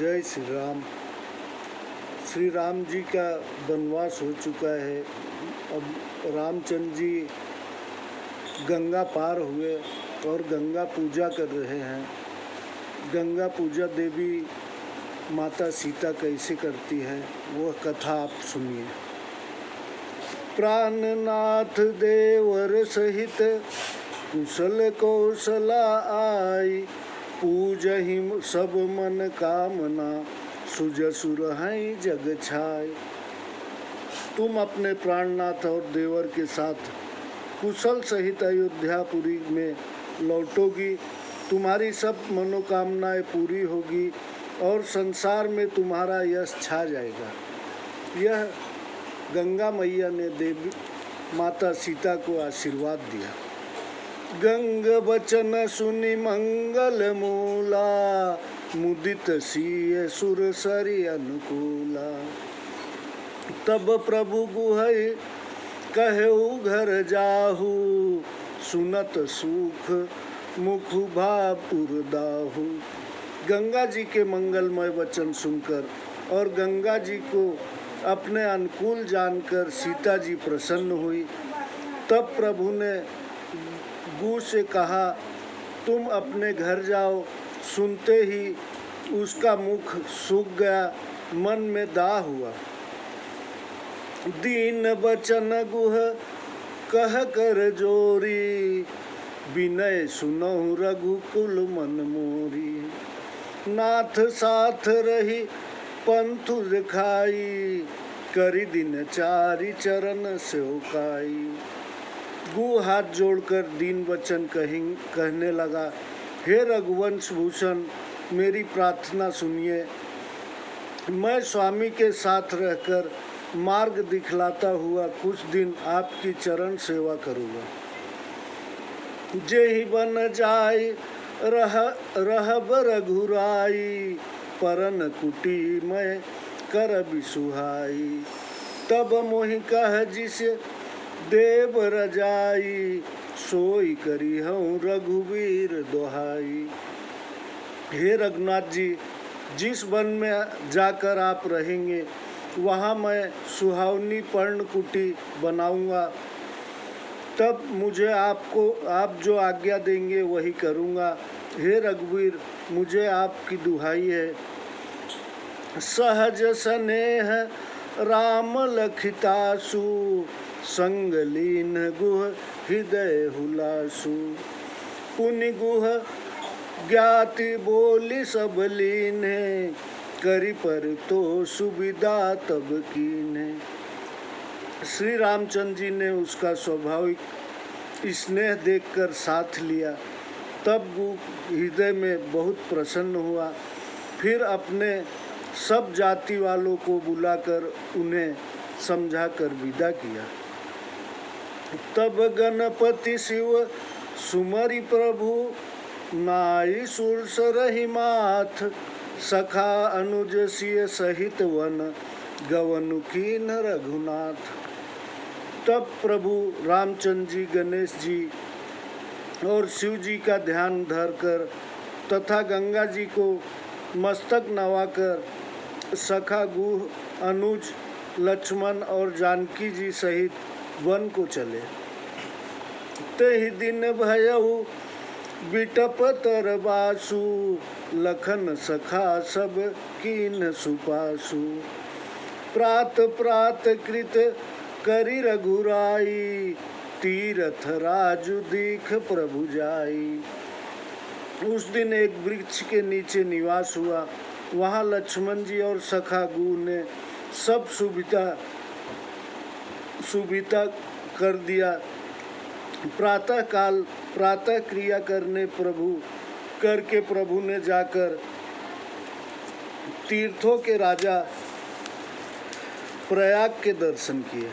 जय श्री राम। श्री राम जी का वनवास हो चुका है। अब रामचंद्र जी गंगा पार हुए और गंगा पूजा कर रहे हैं। गंगा पूजा देवी माता सीता कैसे करती है वह कथा आप सुनिए। प्राणनाथ देवर सहित कुशल कौशला आई, पूजहि सब मन कामना सुजसुर हैं जग छाय। तुम अपने प्राणनाथ और देवर के साथ कुशल सहित अयोध्यापुरी में लौटोगी, तुम्हारी सब मनोकामनाएं पूरी होगी और संसार में तुम्हारा यश छा जाएगा। यह गंगा मैया ने देवी माता सीता को आशीर्वाद दिया। गंग बचन सुनि मंगल मूला, मुदित सिय सुर सरि अनुकूला। तब प्रभु गुहै कहु घर जाहु, सुनत सुख मुख भापुर दाहु। गंगा जी के मंगलमय वचन सुनकर और गंगा जी को अपने अनुकूल जानकर सीता जी प्रसन्न हुई। तब प्रभु ने गु से कहा, तुम अपने घर जाओ। सुनते ही उसका मुख सूख गया, मन में दाह हुआ। दीन बचन गुह कह कर जोरी, विनय सुनहु रघुकुल मन मोरी। नाथ साथ रही पंथु दिखाई, करी दिन चारि चरण सेवकाई। गु हाथ जोड़कर दीन वचन कहने लगा, हे रघुवंश भूषण, मेरी प्रार्थना सुनिए। मैं स्वामी के साथ रहकर मार्ग दिखलाता हुआ कुछ दिन आपकी चरण सेवा करूँगा। जेहि बन जाय रहब रघुराई, परन कुटी मैं करबि सुहाई। तब मोहि कह जिस देव रजाई, सोई करी हूँ रघुवीर दोहाई। हे रघुनाथ जी, जिस वन में जाकर आप रहेंगे वहाँ मैं सुहावनी पर्णकुटी बनाऊंगा। तब मुझे आप जो आज्ञा देंगे वही करूँगा। हे रघुवीर, मुझे आपकी दुहाई है। सहज स्नेह राम लखितासु, संग लीन गुह हृदय हुलासु। पुनि गुह ज्ञाति बोली सब लीने, करी पर तो सुविधा तब कीने। श्री रामचंद्र जी ने उसका स्वाभाविक स्नेह देखकर साथ लिया। तब गु हृदय में बहुत प्रसन्न हुआ। फिर अपने सब जाति वालों को बुलाकर उन्हें समझाकर विदा किया। तब गणपति शिव सुमरि प्रभु, नाई सुर सरहि माथ। सखा अनुज सिय सहित वन, गवनु कीन रघुनाथ। तब प्रभु रामचंद्र जी, गणेश जी और शिव जी का ध्यान धरकर तथा गंगा जी को मस्तक नवाकर सखा गुह, अनुज, लक्ष्मण और जानकी जी सहित वन को चले। तेहि दिन भयउ बिटप तरबासु, लखन सखा सब कीन सुपासु। प्रात प्रात कृत करी रघुराई, तीरथ राजु दीख प्रभु जाई। उस दिन एक वृक्ष के नीचे निवास हुआ। वहाँ लक्ष्मण जी और सखा गु ने सब सुविधा कर दिया। प्रातः क्रिया करके प्रभु ने जाकर तीर्थों के राजा प्रयाग के दर्शन किए।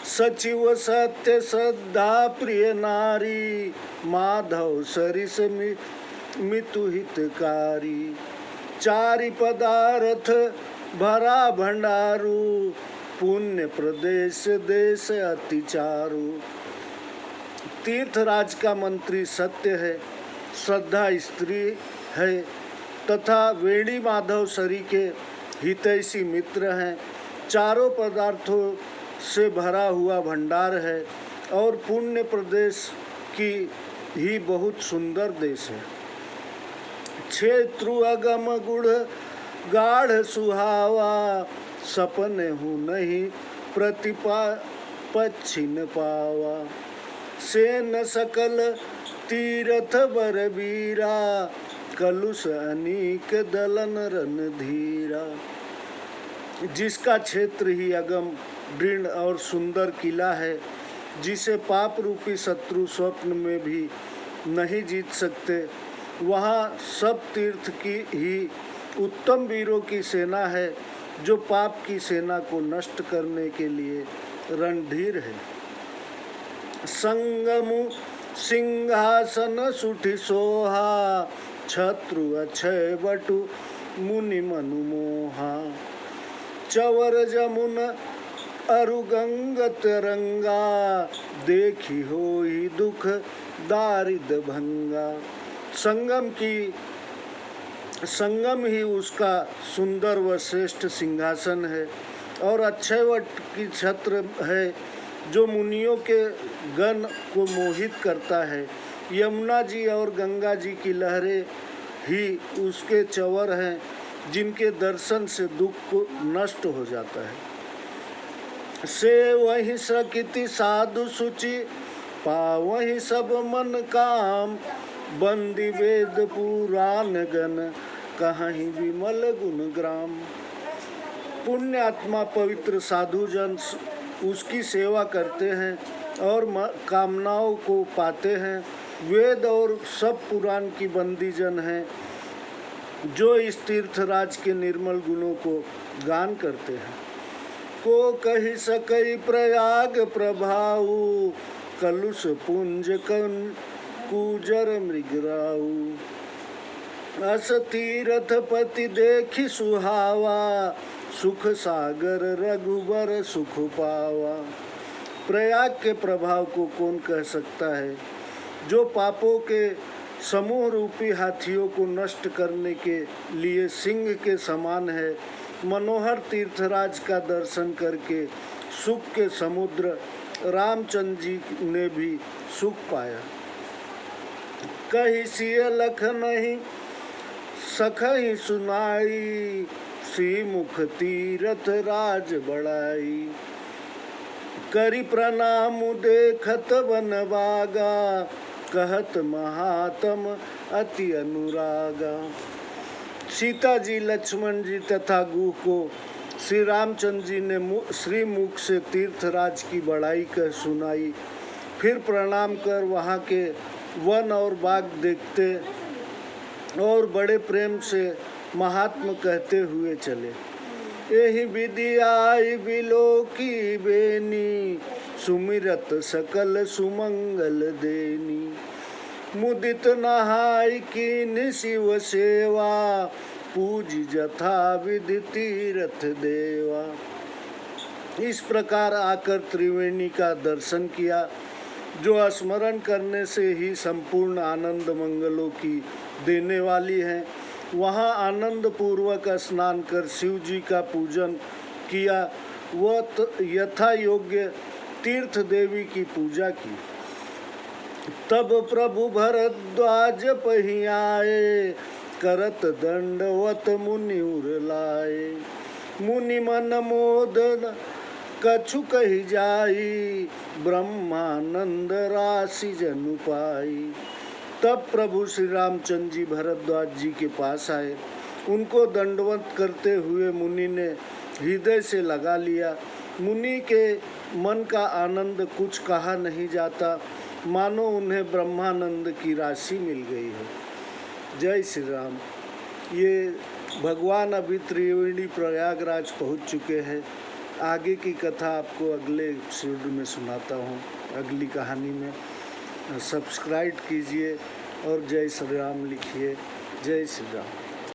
सचिव सत्य श्रद्धा प्रिय नारी, माधव सरिस मितु हितकारी। चारि पदार्थ भरा भंडारू, पुण्य प्रदेश देश अति चारु। तीर्थराज का मंत्री सत्य है, श्रद्धा स्त्री है, तथा वेणी माधव सरी के हितैषी मित्र हैं। चारों पदार्थों से भरा हुआ भंडार है और पुण्य प्रदेश की ही बहुत सुंदर देश है। क्षेत्रु अगम गुढ़ गाढ़ सुहावा, सपने हूँ नहीं प्रतिपा पच्छिन पावा। सेन सकल तीरथ बरबीरा, कलुष अनीक दलन रणधीरा। जिसका क्षेत्र ही अगम दृढ़ और सुंदर किला है, जिसे पाप रूपी शत्रु स्वप्न में भी नहीं जीत सकते, वहाँ सब तीर्थ की ही उत्तम वीरों की सेना है, जो पाप की सेना को नष्ट करने के लिए रणधीर है। संगमु सिंहासन सुठि सोहा, छत्रु अक्षय बटु मुनि मनु मोहा। चवर जमुन अरुगंगत रंगा, देखी होई दुख दारिद भंगा। संगम ही उसका सुंदर व श्रेष्ठ सिंहासन है और अक्षयवट की छत्र है, जो मुनियों के गण को मोहित करता है। यमुना जी और गंगा जी की लहरें ही उसके चंवर हैं, जिनके दर्शन से दुख को नष्ट हो जाता है। से वही सकिति साधु सुचि, पावहि सब मन काम। बंदी वेद पुराण गण, कहीं विमल गुण ग्राम। पुण्य आत्मा पवित्र साधु जन उसकी सेवा करते हैं और कामनाओं को पाते हैं। वेद और सब पुराण की बंदी जन हैं, जो इस तीर्थराज के निर्मल गुणों को गान करते हैं। को कही सकई प्रयाग प्रभाऊ, कलुष पुंज कन कूजर मृगराऊ। अस तीरथ पति देखी सुहावा, सुख सागर रघुबर सुख पावा। प्रयाग के प्रभाव को कौन कह सकता है, जो पापों के समूह रूपी हाथियों को नष्ट करने के लिए सिंह के समान है। मनोहर तीर्थराज का दर्शन करके सुख के समुद्र रामचंद्र जी ने भी सुख पाया। कही सिय लख नहीं सखई सुनाई, सी मुख तीरथ राज बढ़ाई। करी प्रणाम देखत वन बागा, कहत महात्म अति अनुरागा। सीता जी, लक्ष्मण जी तथा गुह को श्री रामचंद्र जी ने श्री मुख से तीर्थराज की बड़ाई कर सुनाई। फिर प्रणाम कर वहाँ के वन और बाग देखते और बड़े प्रेम से महात्म कहते हुए चले। यही विधि आई बिलो की बेनी, सुमिरत सकल सुमंगल देनी। मुदित नहाय कीन शिव सेवा, पूज जथा विधि तीरथ देवा। इस प्रकार आकर त्रिवेणी का दर्शन किया, जो स्मरण करने से ही संपूर्ण आनंद मंगलों की देने वाली है। वहाँ आनंद पूर्वक स्नान कर शिव जी का पूजन किया व यथा योग्य तीर्थ देवी की पूजा की। तब प्रभु भरद्वाज पहियाए, करत दंडवत मुनि उर लाए। मुनि मन मोदन कछु कही जाई, ब्रह्मानंद राशि जनु पाई। तब प्रभु श्री रामचंद्र जी भरद्वाज जी के पास आए। उनको दंडवत करते हुए मुनि ने हृदय से लगा लिया। मुनि के मन का आनंद कुछ कहा नहीं जाता, मानो उन्हें ब्रह्मानंद की राशि मिल गई है। जय श्री राम। ये भगवान अभी त्रिवेणी प्रयागराज पहुंच चुके हैं। आगे की कथा आपको अगले एपिसोड में सुनाता हूँ, अगली कहानी में। सब्सक्राइब कीजिए और जय श्री राम लिखिए। जय श्री राम।